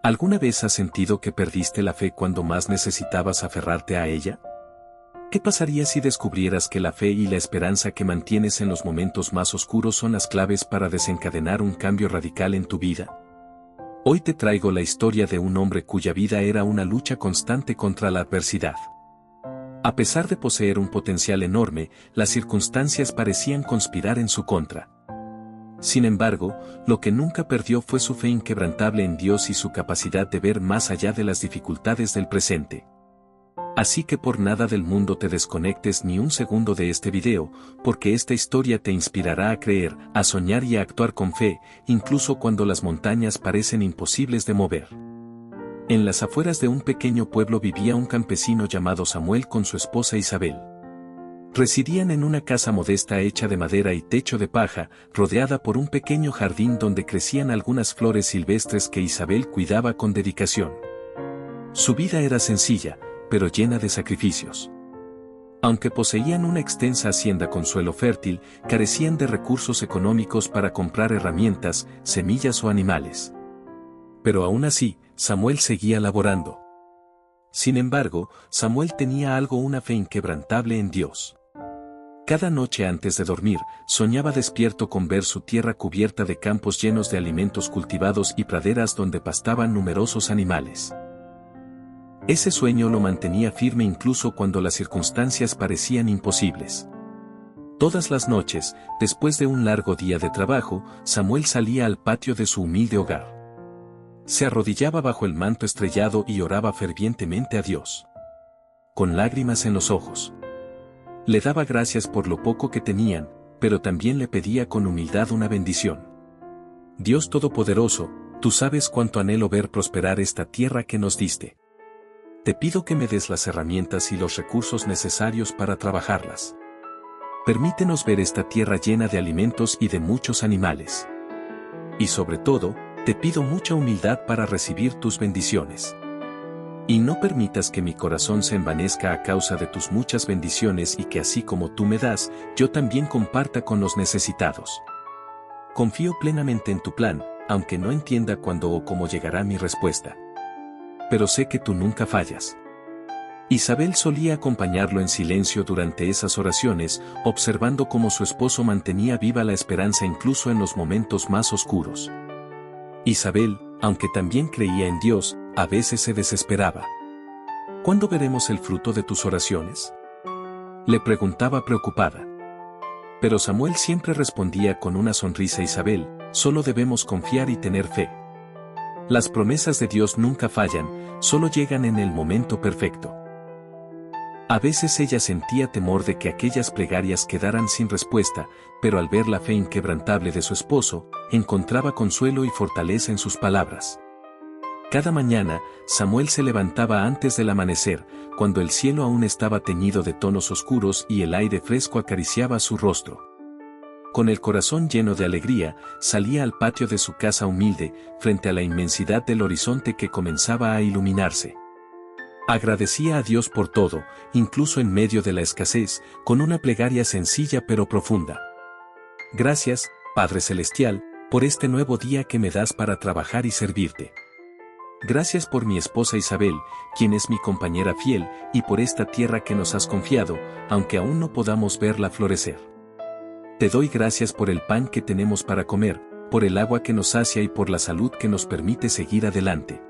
¿Alguna vez has sentido que perdiste la fe cuando más necesitabas aferrarte a ella? ¿Qué pasaría si descubrieras que la fe y la esperanza que mantienes en los momentos más oscuros son las claves para desencadenar un cambio radical en tu vida? Hoy te traigo la historia de un hombre cuya vida era una lucha constante contra la adversidad. A pesar de poseer un potencial enorme, las circunstancias parecían conspirar en su contra. Sin embargo, lo que nunca perdió fue su fe inquebrantable en Dios y su capacidad de ver más allá de las dificultades del presente. Así que por nada del mundo te desconectes ni un segundo de este video, porque esta historia te inspirará a creer, a soñar y a actuar con fe, incluso cuando las montañas parecen imposibles de mover. En las afueras de un pequeño pueblo vivía un campesino llamado Samuel con su esposa Isabel. Residían en una casa modesta hecha de madera y techo de paja, rodeada por un pequeño jardín donde crecían algunas flores silvestres que Isabel cuidaba con dedicación. Su vida era sencilla, pero llena de sacrificios. Aunque poseían una extensa hacienda con suelo fértil, carecían de recursos económicos para comprar herramientas, semillas o animales. Pero aún así, Samuel seguía laborando. Sin embargo, Samuel tenía una fe inquebrantable en Dios. Cada noche antes de dormir, soñaba despierto con ver su tierra cubierta de campos llenos de alimentos cultivados y praderas donde pastaban numerosos animales. Ese sueño lo mantenía firme incluso cuando las circunstancias parecían imposibles. Todas las noches, después de un largo día de trabajo, Samuel salía al patio de su humilde hogar. Se arrodillaba bajo el manto estrellado y oraba fervientemente a Dios. Con lágrimas en los ojos. Le daba gracias por lo poco que tenían, pero también le pedía con humildad una bendición. Dios Todopoderoso, tú sabes cuánto anhelo ver prosperar esta tierra que nos diste. Te pido que me des las herramientas y los recursos necesarios para trabajarlas. Permítenos ver esta tierra llena de alimentos y de muchos animales. Y sobre todo, te pido mucha humildad para recibir tus bendiciones. Y no permitas que mi corazón se envanezca a causa de tus muchas bendiciones y que así como tú me das, yo también comparta con los necesitados. Confío plenamente en tu plan, aunque no entienda cuándo o cómo llegará mi respuesta. Pero sé que tú nunca fallas. Isabel solía acompañarlo en silencio durante esas oraciones, observando cómo su esposo mantenía viva la esperanza incluso en los momentos más oscuros. Isabel, aunque también creía en Dios, a veces se desesperaba. ¿Cuándo veremos el fruto de tus oraciones?, le preguntaba preocupada. Pero Samuel siempre respondía con una sonrisa: Isabel, solo debemos confiar y tener fe. Las promesas de Dios nunca fallan, solo llegan en el momento perfecto. A veces ella sentía temor de que aquellas plegarias quedaran sin respuesta, pero al ver la fe inquebrantable de su esposo, encontraba consuelo y fortaleza en sus palabras. Cada mañana, Samuel se levantaba antes del amanecer, cuando el cielo aún estaba teñido de tonos oscuros y el aire fresco acariciaba su rostro. Con el corazón lleno de alegría, salía al patio de su casa humilde, frente a la inmensidad del horizonte que comenzaba a iluminarse. Agradecía a Dios por todo, incluso en medio de la escasez, con una plegaria sencilla pero profunda. Gracias, Padre Celestial, por este nuevo día que me das para trabajar y servirte. Gracias por mi esposa Isabel, quien es mi compañera fiel, y por esta tierra que nos has confiado, aunque aún no podamos verla florecer. Te doy gracias por el pan que tenemos para comer, por el agua que nos sacia y por la salud que nos permite seguir adelante.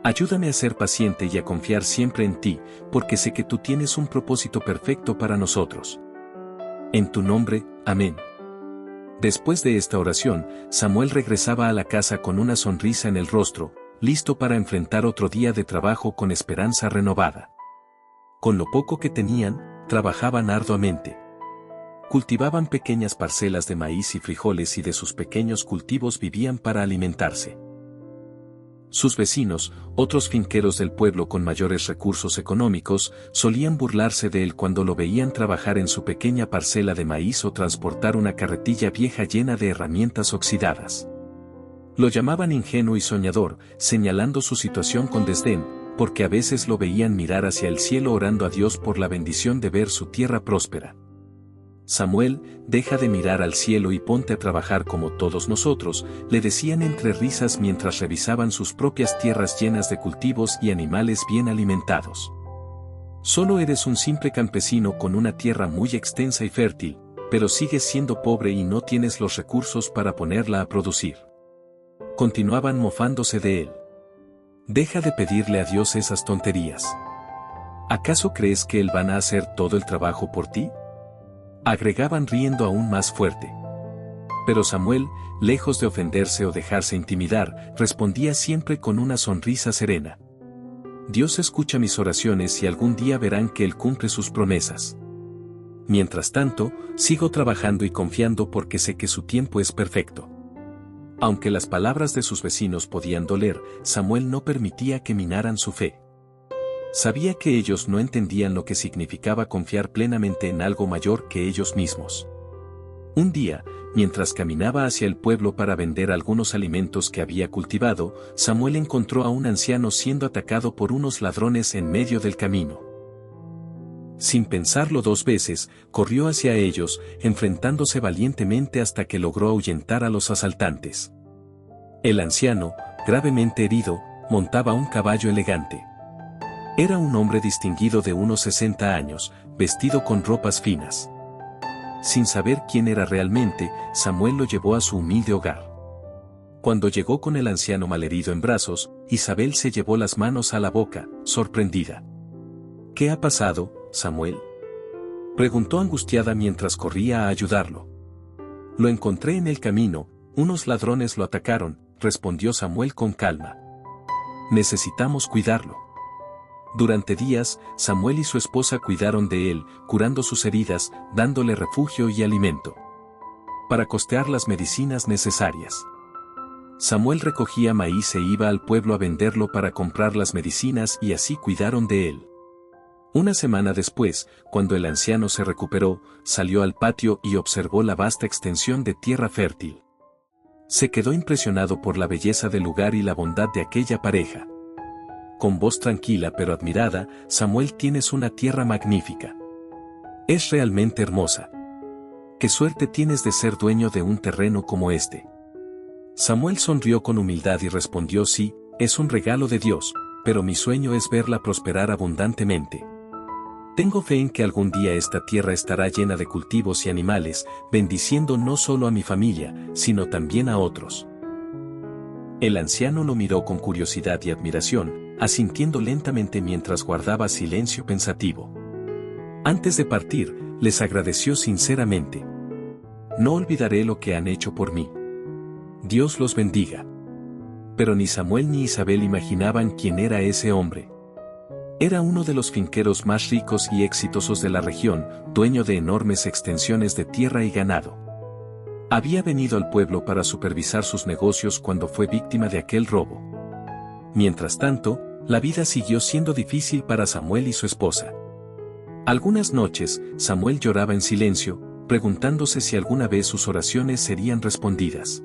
Ayúdame a ser paciente y a confiar siempre en ti, porque sé que tú tienes un propósito perfecto para nosotros. En tu nombre, amén. Después de esta oración, Samuel regresaba a la casa con una sonrisa en el rostro, listo para enfrentar otro día de trabajo con esperanza renovada. Con lo poco que tenían, trabajaban arduamente. Cultivaban pequeñas parcelas de maíz y frijoles y de sus pequeños cultivos vivían para alimentarse. Sus vecinos, otros finqueros del pueblo con mayores recursos económicos, solían burlarse de él cuando lo veían trabajar en su pequeña parcela de maíz o transportar una carretilla vieja llena de herramientas oxidadas. Lo llamaban ingenuo y soñador, señalando su situación con desdén, porque a veces lo veían mirar hacia el cielo orando a Dios por la bendición de ver su tierra próspera. Samuel, deja de mirar al cielo y ponte a trabajar como todos nosotros, le decían entre risas mientras revisaban sus propias tierras llenas de cultivos y animales bien alimentados. Solo eres un simple campesino con una tierra muy extensa y fértil, pero sigues siendo pobre y no tienes los recursos para ponerla a producir. Continuaban mofándose de él. Deja de pedirle a Dios esas tonterías. ¿Acaso crees que Él va a hacer todo el trabajo por ti? Agregaban riendo aún más fuerte. Pero Samuel, lejos de ofenderse o dejarse intimidar, respondía siempre con una sonrisa serena. Dios escucha mis oraciones y algún día verán que Él cumple sus promesas. Mientras tanto, sigo trabajando y confiando porque sé que su tiempo es perfecto. Aunque las palabras de sus vecinos podían doler, Samuel no permitía que minaran su fe. Sabía que ellos no entendían lo que significaba confiar plenamente en algo mayor que ellos mismos. Un día, mientras caminaba hacia el pueblo para vender algunos alimentos que había cultivado, Samuel encontró a un anciano siendo atacado por unos ladrones en medio del camino. Sin pensarlo dos veces, corrió hacia ellos, enfrentándose valientemente hasta que logró ahuyentar a los asaltantes. El anciano, gravemente herido, montaba un caballo elegante. Era un hombre distinguido de unos 60 años, vestido con ropas finas. Sin saber quién era realmente, Samuel lo llevó a su humilde hogar. Cuando llegó con el anciano malherido en brazos, Isabel se llevó las manos a la boca, sorprendida. ¿Qué ha pasado, Samuel?, preguntó angustiada mientras corría a ayudarlo. Lo encontré en el camino, unos ladrones lo atacaron, respondió Samuel con calma. Necesitamos cuidarlo. Durante días, Samuel y su esposa cuidaron de él, curando sus heridas, dándole refugio y alimento. Para costear las medicinas necesarias. Samuel recogía maíz e iba al pueblo a venderlo para comprar las medicinas y así cuidaron de él. Una semana después, cuando el anciano se recuperó, salió al patio y observó la vasta extensión de tierra fértil. Se quedó impresionado por la belleza del lugar y la bondad de aquella pareja. Con voz tranquila pero admirada, Samuel, tienes una tierra magnífica. Es realmente hermosa. Qué suerte tienes de ser dueño de un terreno como este. Samuel sonrió con humildad y respondió: sí, es un regalo de Dios, pero mi sueño es verla prosperar abundantemente. Tengo fe en que algún día esta tierra estará llena de cultivos y animales, bendiciendo no solo a mi familia, sino también a otros. El anciano lo miró con curiosidad y admiración, asintiendo lentamente mientras guardaba silencio pensativo. Antes de partir, les agradeció sinceramente. No olvidaré lo que han hecho por mí. Dios los bendiga. Pero ni Samuel ni Isabel imaginaban quién era ese hombre. Era uno de los finqueros más ricos y exitosos de la región, dueño de enormes extensiones de tierra y ganado. Había venido al pueblo para supervisar sus negocios cuando fue víctima de aquel robo. Mientras tanto, la vida siguió siendo difícil para Samuel y su esposa. Algunas noches, Samuel lloraba en silencio, preguntándose si alguna vez sus oraciones serían respondidas.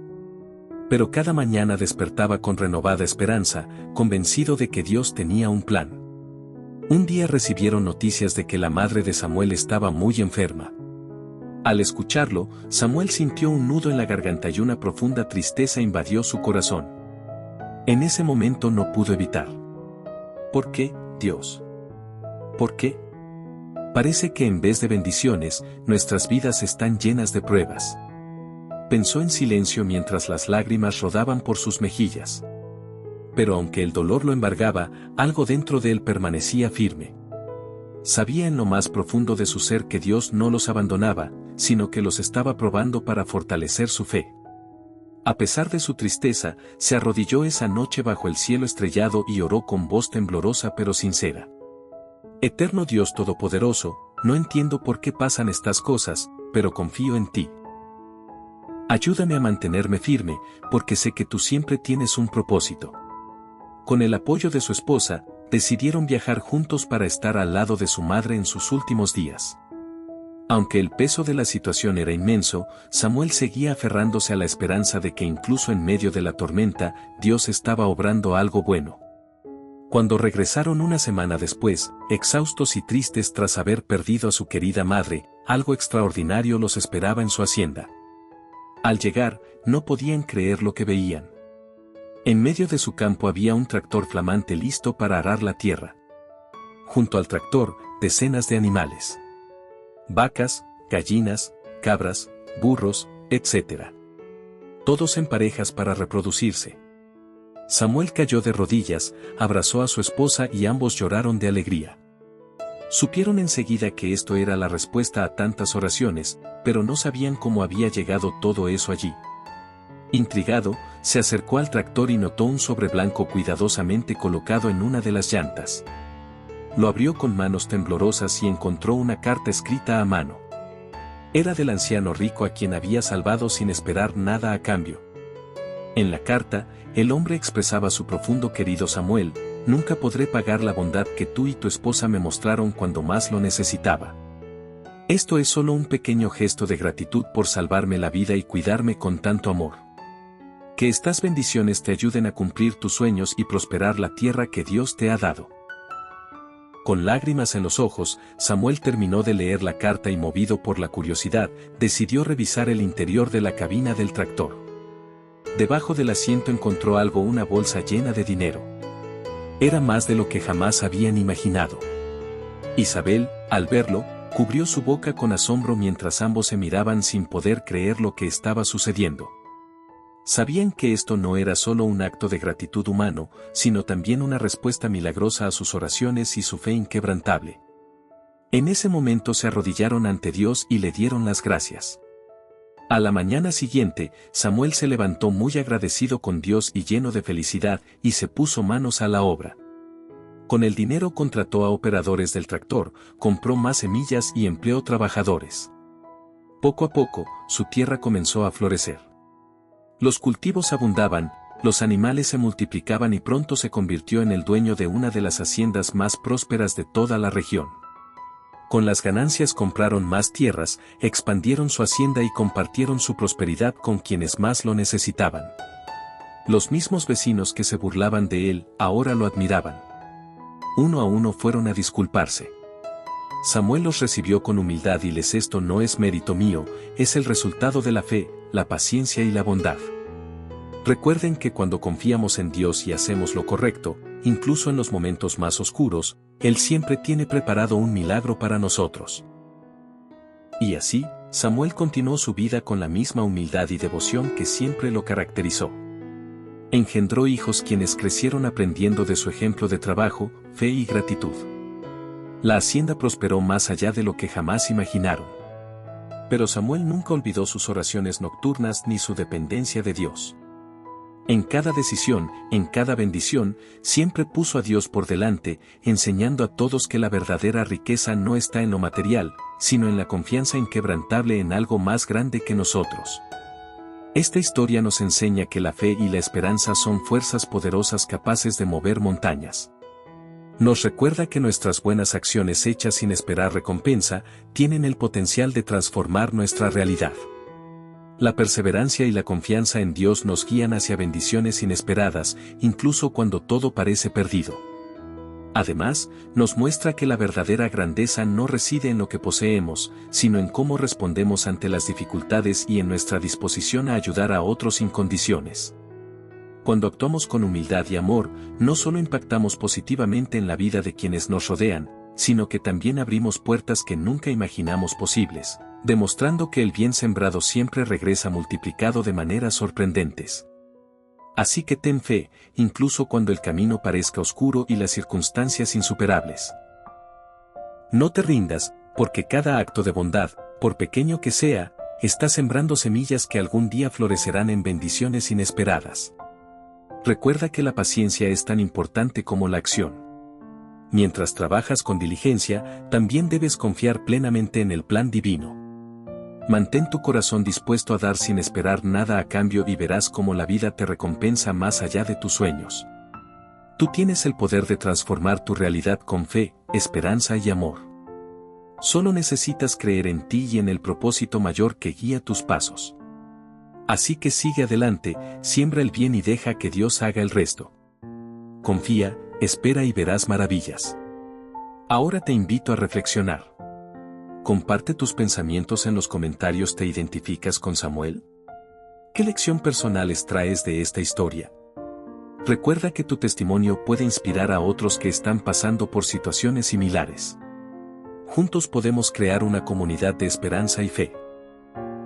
Pero cada mañana despertaba con renovada esperanza, convencido de que Dios tenía un plan. Un día recibieron noticias de que la madre de Samuel estaba muy enferma. Al escucharlo, Samuel sintió un nudo en la garganta y una profunda tristeza invadió su corazón. En ese momento no pudo evitar. ¿Por qué, Dios? ¿Por qué? Parece que en vez de bendiciones, nuestras vidas están llenas de pruebas. Pensó en silencio mientras las lágrimas rodaban por sus mejillas. Pero aunque el dolor lo embargaba, algo dentro de él permanecía firme. Sabía en lo más profundo de su ser que Dios no los abandonaba, sino que los estaba probando para fortalecer su fe. A pesar de su tristeza, se arrodilló esa noche bajo el cielo estrellado y oró con voz temblorosa pero sincera. Eterno Dios Todopoderoso, no entiendo por qué pasan estas cosas, pero confío en ti. Ayúdame a mantenerme firme, porque sé que tú siempre tienes un propósito. Con el apoyo de su esposa, decidieron viajar juntos para estar al lado de su madre en sus últimos días. Aunque el peso de la situación era inmenso, Samuel seguía aferrándose a la esperanza de que incluso en medio de la tormenta, Dios estaba obrando algo bueno. Cuando regresaron una semana después, exhaustos y tristes tras haber perdido a su querida madre, algo extraordinario los esperaba en su hacienda. Al llegar, no podían creer lo que veían. En medio de su campo había un tractor flamante listo para arar la tierra. Junto al tractor, decenas de animales. Vacas, gallinas, cabras, burros, etc. Todos en parejas para reproducirse. Samuel cayó de rodillas, abrazó a su esposa y ambos lloraron de alegría. Supieron enseguida que esto era la respuesta a tantas oraciones, pero no sabían cómo había llegado todo eso allí. Intrigado, se acercó al tractor y notó un sobre blanco cuidadosamente colocado en una de las llantas. Lo abrió con manos temblorosas y encontró una carta escrita a mano. Era del anciano rico a quien había salvado sin esperar nada a cambio. En la carta, el hombre expresaba su profundo: querido Samuel, nunca podré pagar la bondad que tú y tu esposa me mostraron cuando más lo necesitaba. Esto es solo un pequeño gesto de gratitud por salvarme la vida y cuidarme con tanto amor. Que estas bendiciones te ayuden a cumplir tus sueños y prosperar la tierra que Dios te ha dado. Con lágrimas en los ojos, Samuel terminó de leer la carta y, movido por la curiosidad, decidió revisar el interior de la cabina del tractor. Debajo del asiento encontró algo: una bolsa llena de dinero. Era más de lo que jamás habían imaginado. Isabel, al verlo, cubrió su boca con asombro mientras ambos se miraban sin poder creer lo que estaba sucediendo. Sabían que esto no era solo un acto de gratitud humano, sino también una respuesta milagrosa a sus oraciones y su fe inquebrantable. En ese momento se arrodillaron ante Dios y le dieron las gracias. A la mañana siguiente, Samuel se levantó muy agradecido con Dios y lleno de felicidad, y se puso manos a la obra. Con el dinero contrató a operadores del tractor, compró más semillas y empleó trabajadores. Poco a poco, su tierra comenzó a florecer. Los cultivos abundaban, los animales se multiplicaban y pronto se convirtió en el dueño de una de las haciendas más prósperas de toda la región. Con las ganancias compraron más tierras, expandieron su hacienda y compartieron su prosperidad con quienes más lo necesitaban. Los mismos vecinos que se burlaban de él, ahora lo admiraban. Uno a uno fueron a disculparse. Samuel los recibió con humildad y les: esto no es mérito mío, es el resultado de la fe, la paciencia y la bondad. Recuerden que cuando confiamos en Dios y hacemos lo correcto, incluso en los momentos más oscuros, Él siempre tiene preparado un milagro para nosotros. Y así, Samuel continuó su vida con la misma humildad y devoción que siempre lo caracterizó. Engendró hijos quienes crecieron aprendiendo de su ejemplo de trabajo, fe y gratitud. La hacienda prosperó más allá de lo que jamás imaginaron. Pero Samuel nunca olvidó sus oraciones nocturnas ni su dependencia de Dios. En cada decisión, en cada bendición, siempre puso a Dios por delante, enseñando a todos que la verdadera riqueza no está en lo material, sino en la confianza inquebrantable en algo más grande que nosotros. Esta historia nos enseña que la fe y la esperanza son fuerzas poderosas capaces de mover montañas. Nos recuerda que nuestras buenas acciones hechas sin esperar recompensa, tienen el potencial de transformar nuestra realidad. La perseverancia y la confianza en Dios nos guían hacia bendiciones inesperadas, incluso cuando todo parece perdido. Además, nos muestra que la verdadera grandeza no reside en lo que poseemos, sino en cómo respondemos ante las dificultades y en nuestra disposición a ayudar a otros sin condiciones. Cuando actuamos con humildad y amor, no solo impactamos positivamente en la vida de quienes nos rodean, sino que también abrimos puertas que nunca imaginamos posibles, demostrando que el bien sembrado siempre regresa multiplicado de maneras sorprendentes. Así que ten fe, incluso cuando el camino parezca oscuro y las circunstancias insuperables. No te rindas, porque cada acto de bondad, por pequeño que sea, está sembrando semillas que algún día florecerán en bendiciones inesperadas. Recuerda que la paciencia es tan importante como la acción. Mientras trabajas con diligencia, también debes confiar plenamente en el plan divino. Mantén tu corazón dispuesto a dar sin esperar nada a cambio y verás cómo la vida te recompensa más allá de tus sueños. Tú tienes el poder de transformar tu realidad con fe, esperanza y amor. Solo necesitas creer en ti y en el propósito mayor que guía tus pasos. Así que sigue adelante, siembra el bien y deja que Dios haga el resto. Confía, espera y verás maravillas. Ahora te invito a reflexionar. Comparte tus pensamientos en los comentarios. ¿Te identificas con Samuel? ¿Qué lección personal extraes de esta historia? Recuerda que tu testimonio puede inspirar a otros que están pasando por situaciones similares. Juntos podemos crear una comunidad de esperanza y fe.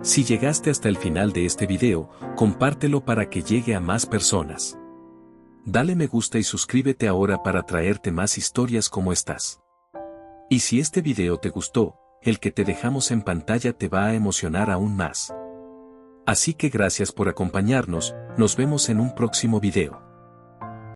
Si llegaste hasta el final de este video, compártelo para que llegue a más personas. Dale me gusta y suscríbete ahora para traerte más historias como estas. Y si este video te gustó, el que te dejamos en pantalla te va a emocionar aún más. Así que gracias por acompañarnos, nos vemos en un próximo video.